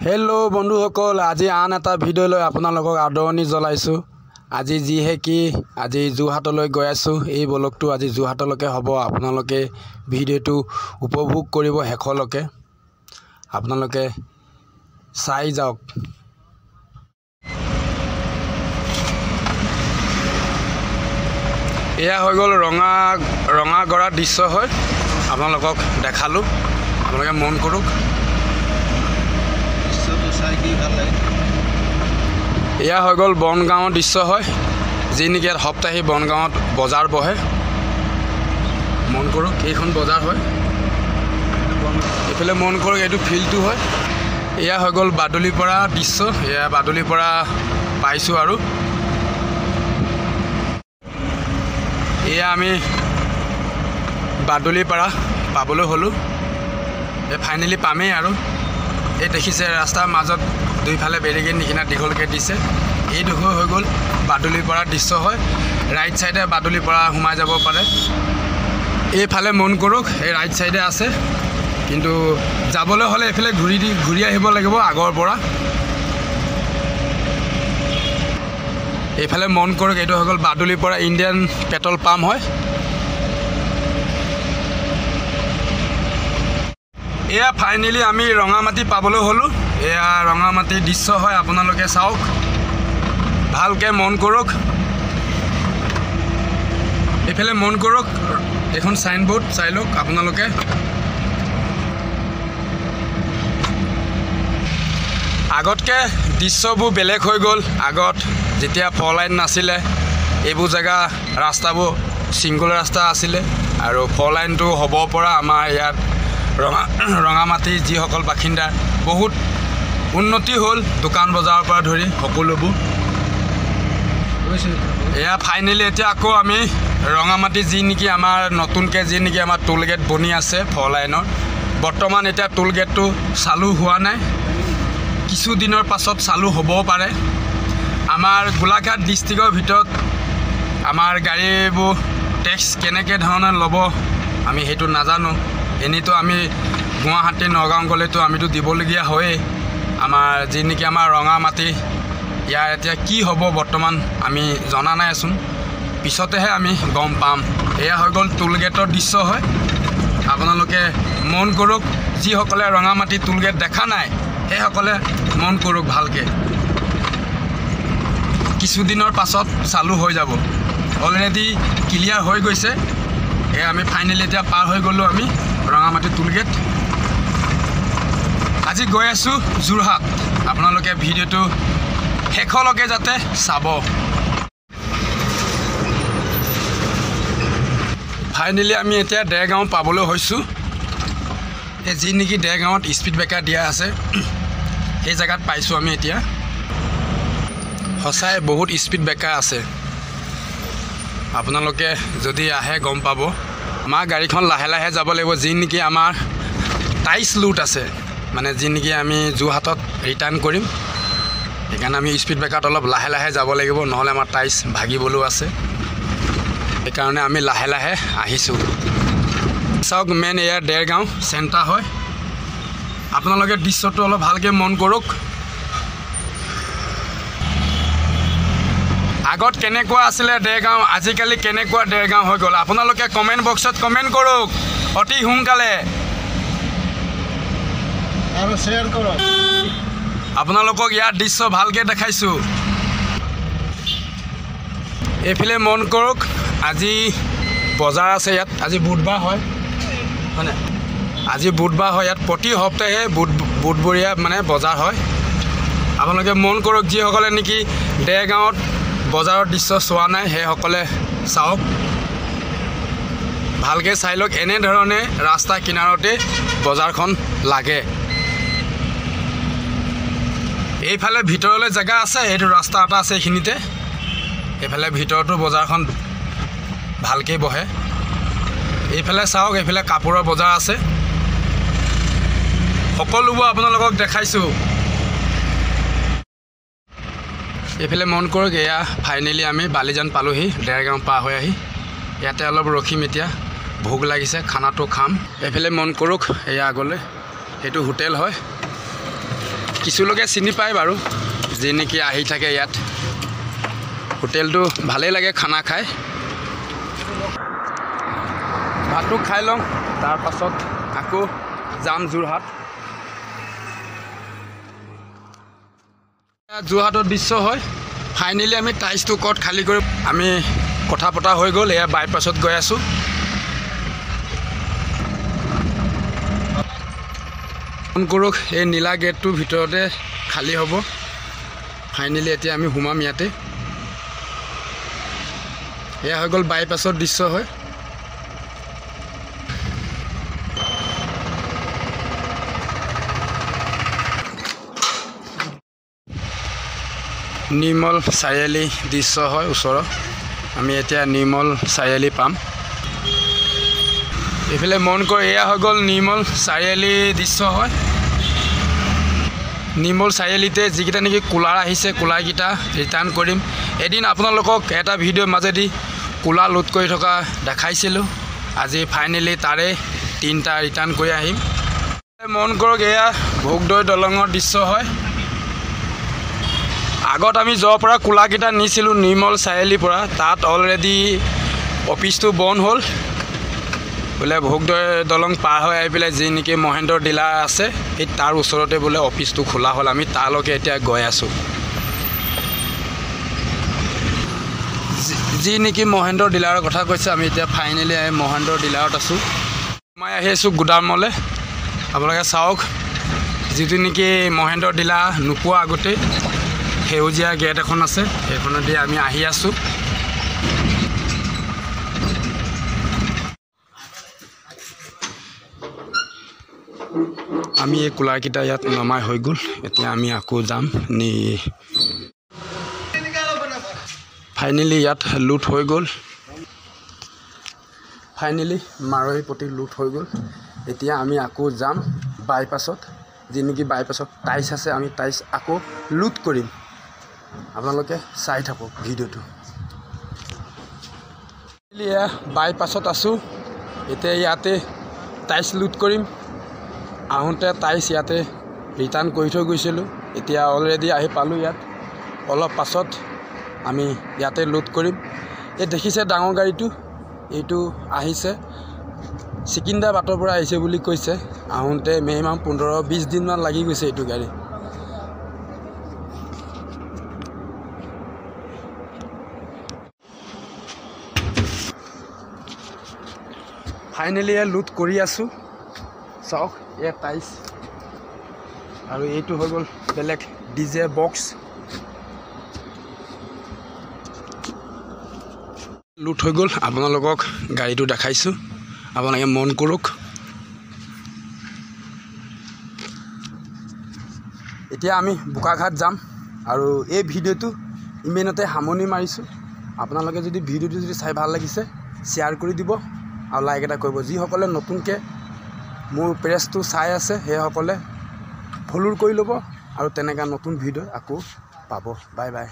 Hello बंधुসকল আজি আন এটা ভিডিও লৈ আপোনালোকক আদৰণি জনাইছো। আজি যিহে কি আজি যোৰহাটলৈ গৈ আছো। এই ব্লগটো আজি যোৰহাটলৈকে হ'ব। আপোনালোকে ভিডিওটো উপভোগ কৰিব হেখলৈকে। আপোনালোকে চাই যাওক। এয়া হৈ গ'ল ৰঙাগড়া দৃশ্য হয়। আপোনালোকক দেখালো। আপোনালোকে মন কৰক। এয়া হৈ গ'ল বনগাঁৱৰ দৃশ্য হয়। যি নেকি সপ্তাহী বনগাঁৱত বজাৰ বহে। মন কৰক এইখন বজাৰ হয়। এইফালে মন কৰক এইটো ফিল্ডটো হয়। এয়া হৈ গ'ল বাদুলিপৰা দৃশ্য। এয়া বাদুলিপৰা পাইছোঁ আৰু এয়া আমি বাদুলিপৰা পাবলৈ হ'লোঁ। এই ফাইনেলি পামেই আৰু এই দেখিছে ৰাস্তাৰ মাজত দুইফালে বেৰিকেড নিচিনা দীঘলকৈ দিছে। এইডোখৰ হৈ গ'ল বাদুলিপৰা দৃশ্য হয়। ৰাইট চাইডে বাদুলিপৰা সোমাই যাব পাৰে। এইফালে মন কৰক এই ৰাইট চাইডে আছে, কিন্তু যাবলৈ হ'লে এইফালে ঘূৰি আহিব লাগিব আগৰ পৰা। এইফালে মন কৰক এইটো হৈ গ'ল বাদুলিপৰা ইণ্ডিয়ান পেট্ৰল পাম্প হয়। এয়া ফাইনেলি আমি ৰঙামাটি পাবলৈ হ'লোঁ। এয়া ৰঙামাটিৰ দৃশ্য হয়। আপোনালোকে চাওক ভালকৈ মন কৰক। এইফালে মন কৰক এখন চাইনবোৰ্ড চাই লওক আপোনালোকে। আগতকৈ দৃশ্যবোৰ বেলেগ হৈ গ'ল। আগত যেতিয়া 4 লাইন নাছিলে এইবোৰ জেগা ৰাস্তাবোৰ ছিংগল ৰাস্তা আছিলে, আৰু 4 লাইনটো হ'ব পৰা আমাৰ ইয়াত ৰঙামাটিৰ যিসকল বাসিন্দা বহুত উন্নতি হ'ল। দোকান বজাৰৰ পৰা ধৰি সকলোবোৰ। এয়া ফাইনেলি এতিয়া আকৌ আমি ৰঙামাটি যি নেকি আমাৰ নতুনকৈ যি নেকি আমাৰ টোল গেট বনি আছে 4 লাইনৰ, বৰ্তমান এতিয়া টোল গেটটো চালু হোৱা নাই। কিছুদিনৰ পাছত চালু হ'বও পাৰে। আমাৰ গোলাঘাট ডিষ্ট্ৰিক্টৰ ভিতৰত আমাৰ গাড়ীবোৰ টেক্স কেনেকৈ ধৰণে ল'ব আমি সেইটো নাজানো। এনেইতো আমি গুৱাহাটী নগাঁও গ'লেতো আমিতো দিবলগীয়া হয়েই। আমাৰ যি নেকি আমাৰ ৰঙামাটি ইয়াৰ এতিয়া কি হ'ব বৰ্তমান আমি জনা নাইচোন। পিছতেহে আমি গম পাম। এয়া হৈ গ'ল টোল গেটৰ দৃশ্য হয়। আপোনালোকে মন কৰক। যিসকলে ৰঙামাটি টোল গেট দেখা নাই সেইসকলে মন কৰক ভালকৈ। কিছুদিনৰ পাছত চালু হৈ যাব। অলৰেডি ক্লিয়াৰ হৈ গৈছে। এয়া আমি ফাইনেলি এতিয়া পাৰ হৈ গ'লোঁ আমি ৰঙামাটি টোল গেট। আজি গৈ আছোঁ যোৰহাট। আপোনালোকে ভিডিঅ'টো শেষলৈকে যাতে চাব। ফাইনেলি আমি এতিয়া দেৰগাঁও পাবলৈ হৈছোঁ। এই যি নেকি দেৰগাঁৱত স্পীড ব্ৰেকাৰ দিয়া আছে সেই জেগাত পাইছোঁ আমি এতিয়া। সঁচাই বহুত স্পীড ব্ৰেকাৰ আছে। আপোনালোকে যদি আহে গম পাব। আমাৰ গাড়ীখন লাহে লাহে যাব লাগিব। যি নেকি আমাৰ টাইচ লুট আছে, মানে যি নেকি আমি যোৰহাটত ৰিটাৰ্ণ কৰিম, সেইকাৰণে আমি স্পীড ব্ৰেকাৰত অলপ লাহে লাহে যাব লাগিব, নহ'লে আমাৰ টাইচ ভাগিবলৈও আছে। সেইকাৰণে আমি লাহে লাহে আহিছোঁ। চাওক মেইন এয়া দেৰগাঁও চেণ্টাৰ হয়। আপোনালোকে দৃশ্যটো অলপ ভালকৈ মন কৰক। আগত কেনেকুৱা আছিলে দেৰগাঁও, আজিকালি কেনেকুৱা দেৰগাঁও হৈ গ'ল। আপোনালোকে কমেণ্ট বক্সত কমেণ্ট কৰক অতি সোনকালে আৰু শ্বেয়াৰ কৰক। আপোনালোকক ইয়াৰ দৃশ্য ভালকৈ দেখাইছোঁ। এইফালে মন কৰক আজি বজাৰ আছে ইয়াত। আজি বুধবাৰ হয় হয়নে? আজি বুধবাৰ হয় ইয়াত। প্ৰতি সপ্তাহে বুধবৰীয়া মানে বজাৰ হয়। আপোনালোকে মন কৰক যিসকলে নেকি দেৰগাঁৱত বজাৰৰ দৃশ্য চোৱা নাই সেইসকলে চাওক। ভালকৈ চাই লওক। এনেধৰণে ৰাস্তা কিনাৰতে বজাৰখন লাগে। এইফালে ভিতৰলৈ জেগা আছে। এইটো ৰাস্তা এটা আছে এইখিনিতে। এইফালে ভিতৰতো বজাৰখন ভালকৈ বহে। এইফালে চাওক এইফালে কাপোৰৰ বজাৰ আছে। সকলোবোৰ আপোনালোকক দেখাইছোঁ। এইফালে মন কৰক এয়া ফাইনেলি আমি বালিজান পালোহি। দেৰগাঁও পাৰ হৈ আহি ইয়াতে অলপ ৰখিম। এতিয়া ভোক লাগিছে, খানাটো খাম। এইফালে মন কৰক এয়া আগলৈ সেইটো হোটেল হয়। কিছু লোকে চিনি পায় বাৰু যি নেকি আহি থাকে ইয়াত হোটেলটো ভালেই লাগে খানা খাই ভাতটো খাই লওঁ তাৰ পাছত আকৌ যাম যোৰহাট যোৰহাটৰ দৃশ্য হয় ফাইনেলি আমি টাইলছটো ক'ত খালী কৰি আমি কথা পতা হৈ গ'ল এয়া বাইপাছত গৈ আছোঁ ফোন কৰোঁ এই নীলা গেটটোৰ ভিতৰতে খালী হ'ব ফাইনেলি এতিয়া আমি সোমাম ইয়াতে এয়া হৈ গ'ল বাইপাছৰ দৃশ্য হয় নিৰ্মল চাৰিআলি দৃশ্য হয় ওচৰৰ আমি এতিয়া নিৰ্মল চাৰিআলি পাম এইফালে মন কৰি এয়া হৈ গ'ল নিৰ্মল চাৰিআলি দৃশ্য হয় নিৰ্মল চাৰিআলিতে যিকেইটা নেকি কুলাৰ আহিছে কুলাৰকেইটা ৰিটাৰ্ণ কৰিম এদিন আপোনালোকক এটা ভিডিঅ'ৰ মাজেদি কুলাৰ লোড কৰি থকা দেখাইছিলোঁ আজি ফাইনেলি তাৰে 3টা ৰিটাৰ্ণ কৰি আহিম মন কৰক এয়া ভোগদৈ দলঙৰ দৃশ্য হয় আগত আমি য'ৰ পৰা কুলাৰকেইটা নিছিলোঁ নিৰ্মল চাৰিআলিৰ পৰা তাত অলৰেডি অফিচটো বন্ধ হ'ল বোলে ভোগদৈ দলং পাৰ হৈ আহি পেলাই যি নেকি মহেন্দ্ৰ ডিলাৰ আছে সেই তাৰ ওচৰতে বোলে অফিচটো খোলা হ'ল আমি তালৈকে এতিয়া গৈ আছোঁ যি নেকি মহেন্দ্ৰ ডিলাৰৰ কথা কৈছে আমি এতিয়া ফাইনেলি মহেন্দ্ৰ ডিলাৰত আছোঁ মই আহি আছোঁ গুদামলৈ আপোনালোকে চাওক যিটো নেকি মহেন্দ্ৰ ডিলাৰ নোপোৱা আগতে সেউজীয়া গেট এখন আছে সেইখনেদি আমি আহি আছোঁ আমি এই কুলাৰকেইটা ইয়াত নমাই হৈ গ'ল এতিয়া আমি আকৌ যাম ফাইনেলি ইয়াত লুট হৈ গ'ল ফাইনেলি মাৰৈ প্ৰতি লুট হৈ গ'ল এতিয়া আমি আকৌ যাম বাইপাছত যি নেকি বাইপাছত টাইলছ আছে আমি টাইলছ আকৌ লুট কৰিম আপোনালোকে চাই থাকক ভিডিঅ'টো এয়া বাইপাছত আছোঁ এতিয়া ইয়াতে টাইলছ লুট কৰিম আহোঁতে টাইলছ ইয়াতে ৰিটাৰ্ণ কৰি থৈ গৈছিলোঁ এতিয়া অলৰেডি আহি পালোঁ ইয়াত অলপ পাছত আমি ইয়াতে লোড কৰিম এই দেখিছে ডাঙৰ গাড়ীটো এইটো আহিছে চিকিন্দাবাদৰ পৰা আহিছে বুলি কৈছে আহোঁতে মিনিমাম 15-20 দিনমান লাগি গৈছে এইটো গাড়ী ফাইনেলি লোড কৰি আছোঁ চাওক এয়া টাইলছ আৰু এইটো হৈ গ'ল বেলেগ ডিজে বক্স লুট হৈ গ'ল আপোনালোকক গাড়ীটো দেখাইছোঁ আপোনালোকে মন কৰক এতিয়া আমি বোকাঘাট যাম আৰু এই ভিডিঅ'টো ইমানতে সামৰণি মাৰিছোঁ আপোনালোকে যদি ভিডিঅ'টো যদি চাই ভাল লাগিছে শ্বেয়াৰ কৰি দিব আৰু লাইক এটা কৰিব যিসকলে নতুনকৈ মোৰ পেজটো চাই আছে সেইসকলে ফলো কৰি ল'ব আৰু তেনেকুৱা নতুন ভিডিঅ' আকৌ পাব বাই বাই